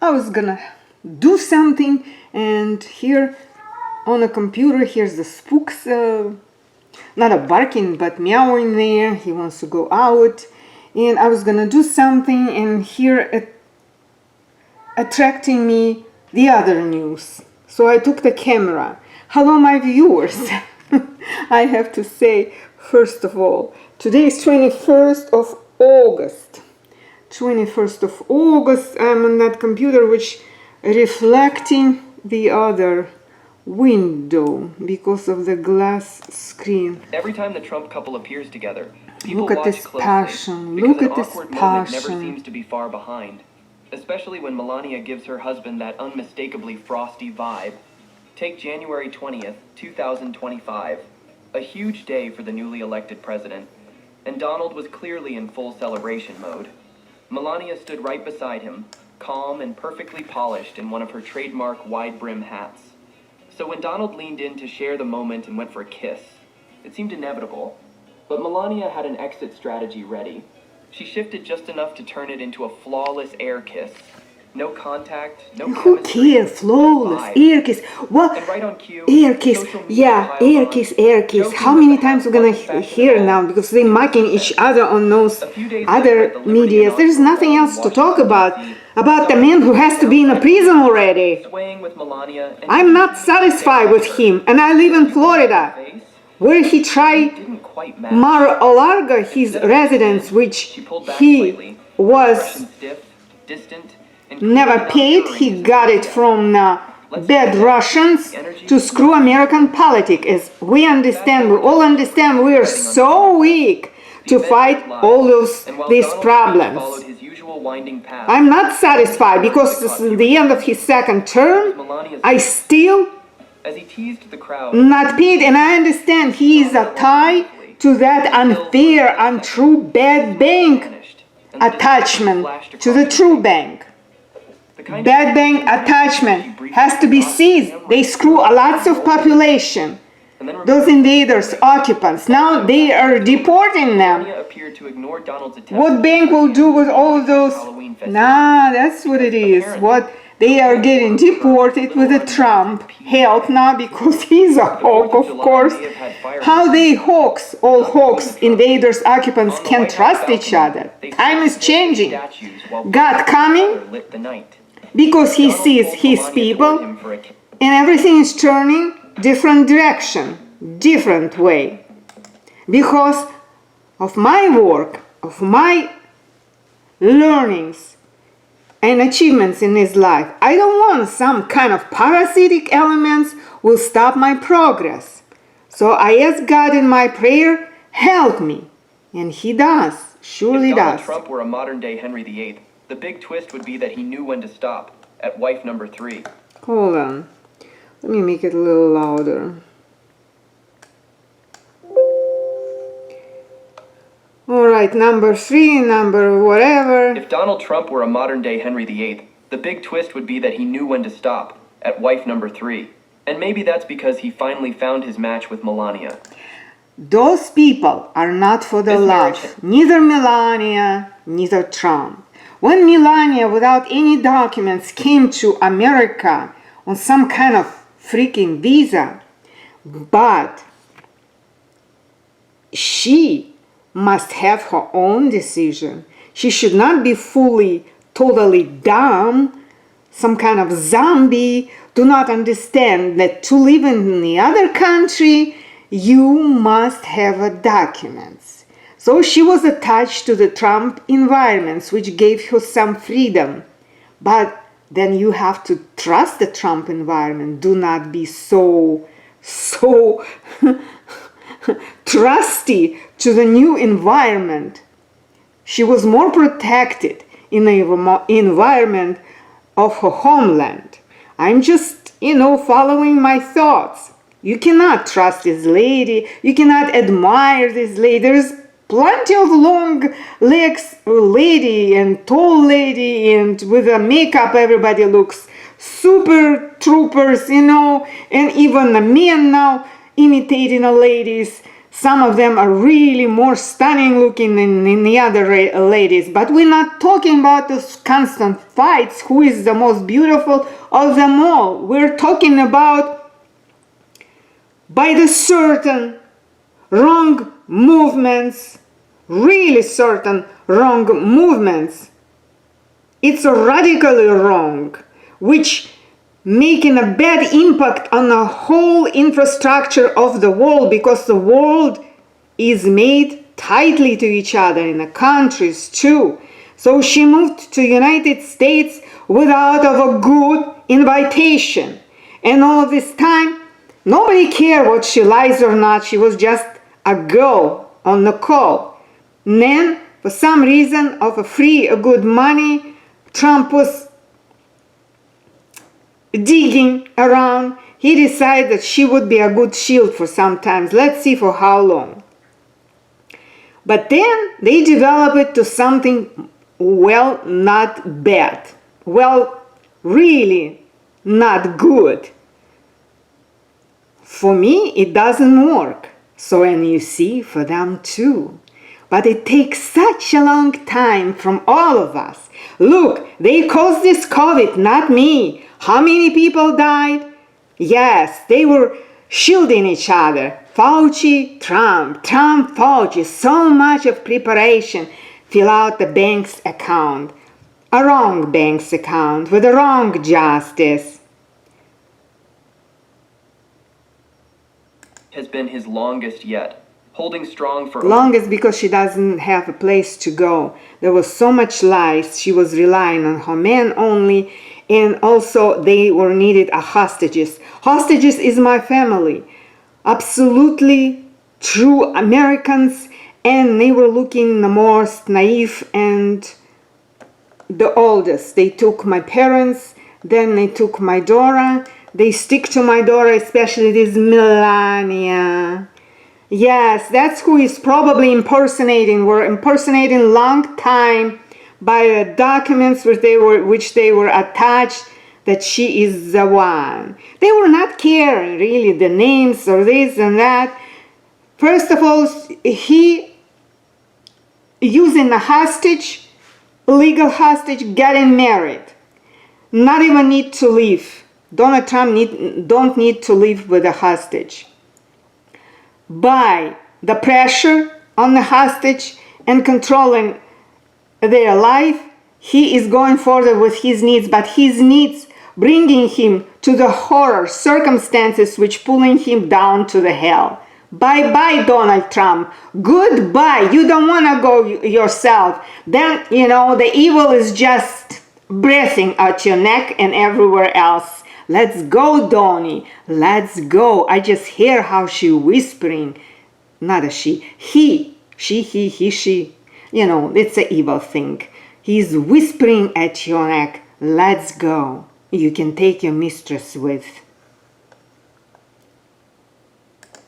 I was gonna do something, and here on a computer, here's the spooks, not a barking, but meowing there. He wants to go out, and I was gonna do something, and here attracting me the other news. So I took the camera. Hello, my viewers. I have to say, first of all, today is 21st of August. 21st of August, I'm on that computer which reflecting the other window because of the glass screen. Every time the Trump couple appears together, people Look at watch this closely passion. because Look an at this awkward moment never passion. seems to be far behind, especially when Melania gives her husband that unmistakably frosty vibe. Take January 20th, 2025, a huge day for the newly elected president, and Donald was clearly in full celebration mode. Melania stood right beside him, calm and perfectly polished in one of her trademark wide-brim hats. So when Donald leaned in to share the moment and went for a kiss, it seemed inevitable. But Melania had an exit strategy ready. She shifted just enough to turn it into a flawless air kiss. No contact, no Who chemistry, cares? Flawless vibe. air kiss. What? And right on cue, Air kiss. social media Yeah, piled air on, kiss, air kiss. joking How that many the times hat we're gonna wasn't fashion hear at all. now because they're mocking each other on those A few days later, other at the Liberty medias. There's Inaugural nothing Ball in else to talk Washington, about the D.C., man who has to be in a prison already. swaying with Melania, and I'm not satisfied with him, and I live in Florida, face, where he tried didn't quite match. Mar-a-Lago, his residence, which She pulled back he slightly, was expression stiff, distant, and never clearly not paid. mirroring He his got it enthusiasm. from bad Russians to screw American politics. As we all understand, we are so weak to fight all these problems. Followed his usual winding path. I'm not satisfied because this is the end of his second term. I still As he teased the crowd, not paid, and I understand he is a tie to that unfair, untrue bad bank vanished, and the attachment flashed to the across true bank. the kind Bad of- bank attachment has to be seized. They screw a lots of population. And then Those invaders, occupants, now they are deporting them. Melania appeared to ignore Donald's attempt. What bank will do with all of those? Nah, that's what it is. What they are getting deported with the Trump help now because he's a hawk, of course. How they hawks, all hawks, invaders, occupants can trust each other. Time is changing. God coming Lit the night. because he sees his people, and everything is turning different direction, different way. Because of my work, of my learnings and achievements in his life, I don't want some kind of parasitic elements will stop my progress. So I ask God in my prayer, help me. And he does, surely If Donald does. Trump were a modern-day Henry VIII, the big twist would be that he knew when to stop, at wife number 3. Hold on. Let me make it a little louder. Alright, number 3, number whatever. If Donald Trump were a modern-day Henry VIII, the big twist would be that he knew when to stop, at wife number 3. And maybe that's because he finally found his match with Melania. Those people are not for the This love. marriage- Neither Melania, neither Trump. When Melania, without any documents, came to America on some kind of freaking visa, but she must have her own decision. She should not be fully, totally dumb, some kind of zombie, do not understand that to live in the other country, you must have documents. So she was attached to the Trump environments, which gave her some freedom. But then you have to trust the Trump environment. Do not be so trusty to the new environment. She was more protected in the environment of her homeland. I'm just, following my thoughts. You cannot trust this lady. You cannot admire this lady. There's plenty of long legs lady and tall lady, and with the makeup everybody looks super troopers, and even the men now imitating the ladies. Some of them are really more stunning looking than the other ladies. But we're not talking about those constant fights, who is the most beautiful of them all. We're talking about by the certain wrong movements, really certain wrong movements. It's radically wrong, which making a bad impact on the whole infrastructure of the world, because the world is made tightly to each other in the countries too. So she moved to United States without of a good invitation. And all this time, nobody cared what she lies or not. She was just a girl on the call. And then, for some reason of a free, a good money, Trump was digging around. He decided that she would be a good shield for some time. Let's see for how long. But then they develop it to something, well, not bad. Well, really not good. For me, it doesn't work. So, and you see, for them too. But it takes such a long time from all of us. Look, they caused this COVID, not me. How many people died? Yes, they were shielding each other. Fauci, Trump, Fauci. So much of preparation. Fill out the bank's account. A wrong bank's account with a wrong justice. Has been his longest yet, holding strong for Longest because she doesn't have a place to go. There was so much lies. She was relying on her men only, and also they were needed as hostages. Hostages is my family. Absolutely true Americans, and they were looking the most naive and the oldest. They took my parents, then they took my daughter. They stick to my daughter, especially this Melania. Yes, that's who is probably impersonating. We're impersonating long time by the documents which they were attached that she is the one. They were not caring really the names or this and that. First of all, he using a hostage, legal hostage, getting married. Not even need to leave. Donald Trump don't need to live with a hostage. By the pressure on the hostage and controlling their life, he is going further with his needs, but his needs bringing him to the horror circumstances which pulling him down to the hell. Bye-bye, Donald Trump. Goodbye. You don't want to go yourself. Then, you know, the evil is just breathing at your neck and everywhere else. Let's go, Donnie. Let's go. I just hear how she whispering. Not a she. He. She. You know, it's an evil thing. He's whispering at your neck. Let's go. You can take your mistress with.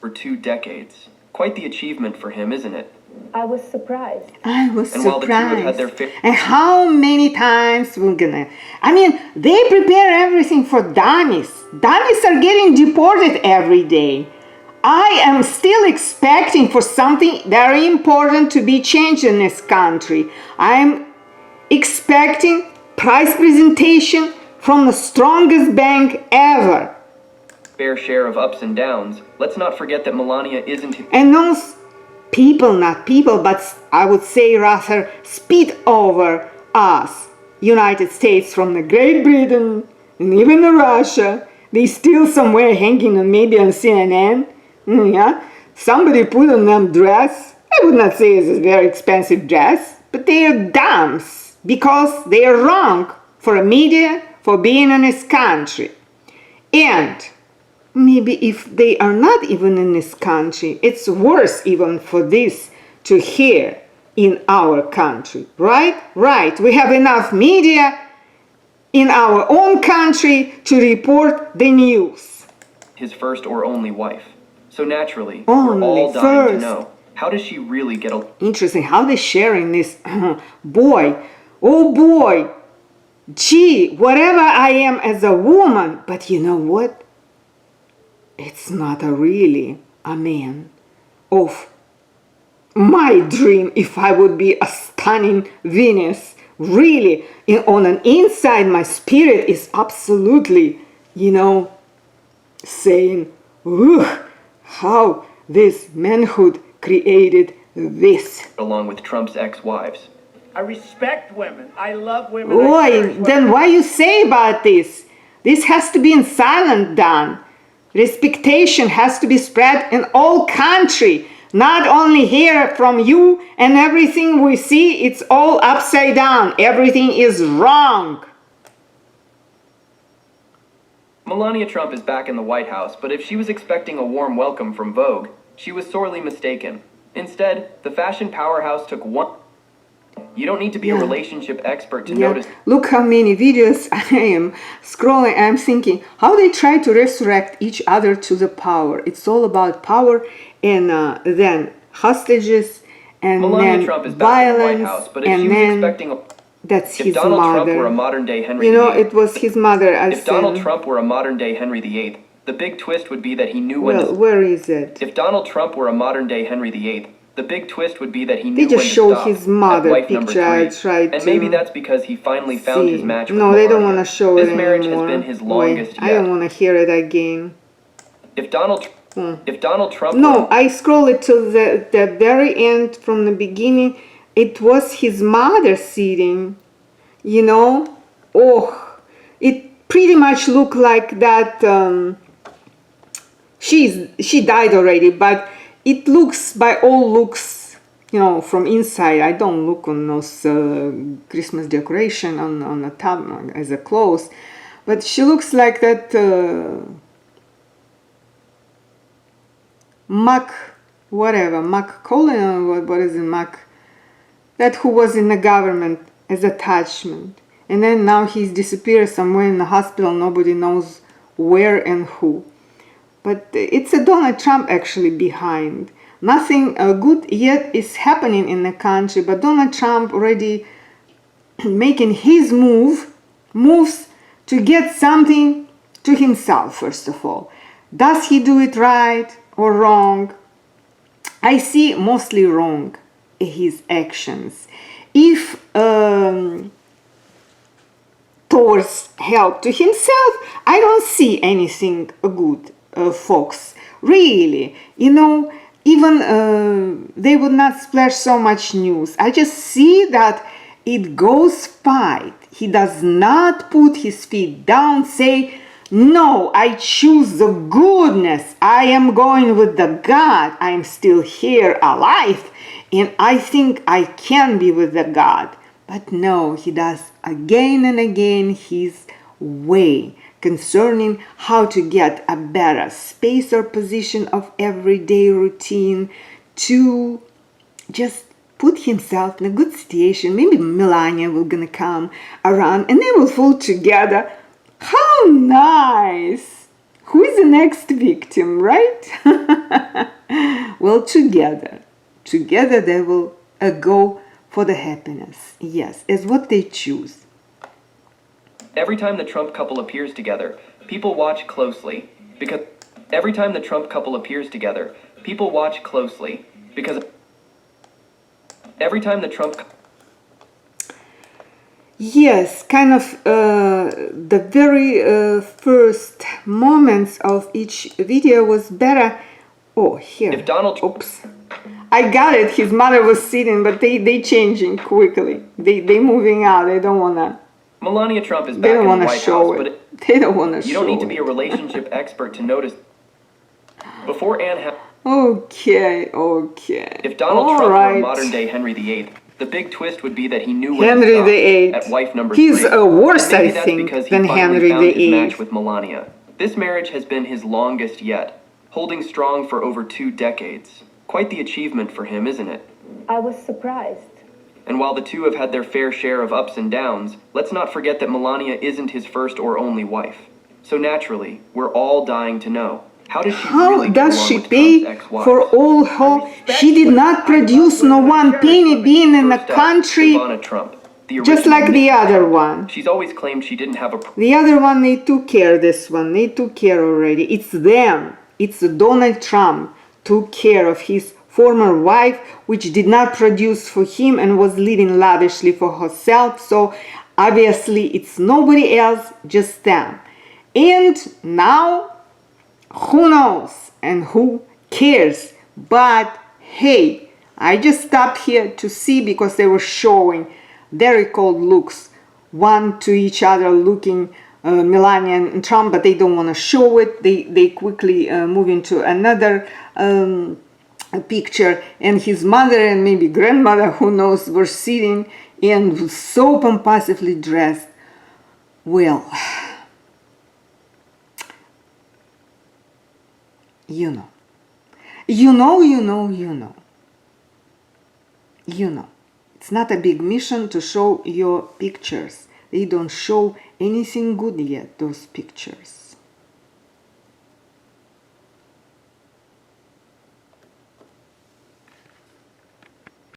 for 2 decades. Quite the achievement for him, isn't it? I was surprised. I was And while the two have had surprised. their And how many times we're gonna... I mean, they prepare everything for dummies. Dummies are getting deported every day. I am still expecting for something very important to be changed in this country. I'm expecting price presentation from the strongest bank ever. fair share of ups and downs, let's not forget that Melania isn't... And those people, not people, but I would say rather speed over us, United States, from the Great Britain and even the Russia. They still somewhere hanging on maybe on CNN. Yeah, somebody put on them dress. I would not say it's a very expensive dress, but they are dumps because they are wrong for a media for being in this country. And maybe if they are not even in this country, it's worse even for this to hear in our country, right? Right. We have enough media in our own country to report the news. his first or only wife. So naturally, Only we're all dying to first. know, how does she really get a... Interesting how they're sharing this. Boy, oh boy, gee, whatever I am as a woman, but you know what? It's not really a man. of my dream if I would be a stunning Venus. Really, on an inside, my spirit is absolutely, saying, "Ugh, how this manhood created this." along with Trump's ex-wives. I respect women. I love women. I Oi, cherish then women. why you say about this? This has to be in silent done. Respectation has to be spread in all country, not only here from you, and everything we see, it's all upside down. Everything is wrong. Melania Trump is back in the White House, but if she was expecting a warm welcome from Vogue, she was sorely mistaken. Instead, the fashion powerhouse took one. You don't need to be a Yeah. relationship expert to Yeah. notice. Look how many videos I am scrolling. I'm thinking how they try to resurrect each other to the power. It's all about power, and then hostages, and Melania then Trump is back in the White violence, House, but if she and was then expecting a. that's If his Donald Trump were a mother. modern-day Henry You know, VIII, it was his mother. I if Donald said, Trump were a modern-day Henry VIII, the big twist would be that he knew when well, to. where is it? If Donald Trump were a modern-day Henry VIII, the big twist would be that he They knew just when to show stop his at mother wife number picture. I 3. tried And maybe to that's because he finally found his see. match with No, they don't Melania. want to show This it marriage anymore. has been his Wait, longest I don't yet. want to hear it again. If Donald Trump No, were, I scrolled it to the very end from the beginning. It was his mother sitting, Oh, it pretty much looked like that. She died already, but it looks, by all looks, from inside. I don't look on those Christmas decoration on the top as a clothes, but she looks like that. Mac Colin, what is it, that who was in the government as attachment. And then now he's disappeared somewhere in the hospital, nobody knows where and who. But it's a Donald Trump actually behind. Nothing good yet is happening in the country, but Donald Trump already making his moves to get something to himself, first of all. Does he do it right or wrong? I see mostly wrong his actions. If towards help to himself, I don't see anything good, folks. Really, even they would not splash so much news. I just see that it goes by. He does not put his feet down, say, "No, I choose the goodness. I am going with the God. I am still here alive, and I think I can be with the God." But no, he does again and again his way concerning how to get a better space or position of everyday routine to just put himself in a good situation. Maybe Melania will gonna come around and they will fall together. How nice! Who is the next victim, right? Well, together they will go for the happiness. Yes, is what they choose. every time the Trump couple appears together, people watch closely because every time the Trump couple appears together, people watch closely because every time the Trump Yes, kind of the very first moments of each video was better. Oh, here. if Donald Oops. I got it. His mother was sitting, but they changing quickly. They moving out. They don't wanna. Melania Trump is They back don't in the wanna White show House, it. They don't wanna show you don't need to be a it. relationship expert to notice. Before Okay. if Donald All Trump were a right. modern-day Henry VIII, the big twist would be that he knew when Henry to stop VIII. at wife number He's 3. worse, And maybe I that's think, because he than finally Henry found his VIII. match with Melania. This marriage has been his longest yet, holding strong for over 2 decades. Quite the achievement for him, isn't it? I was surprised. And while the two have had their fair share of ups and downs, let's not forget that Melania isn't his first or only wife. So naturally, we're all dying to know. How does she How really get does along she with pay Trump's ex-wives? for all her? She did not produce no one penny being in the First up, country, Ivana Trump, the just original like the Mrs. other Trump. one. She's always claimed she didn't have a The other one, they took care. This one, they took care already. It's them. It's Donald Trump took care of his former wife, which did not produce for him and was living lavishly for herself. So obviously it's nobody else, just them. And now, who knows and who cares? But hey, I just stopped here to see because they were showing very cold looks, one to each other, looking Melania and Trump, but they don't want to show it. They quickly move into another picture, and his mother and maybe grandmother, who knows, were sitting and so pompously dressed. Well, you know. It's not a big mission to show your pictures. They don't show anything good yet, those pictures.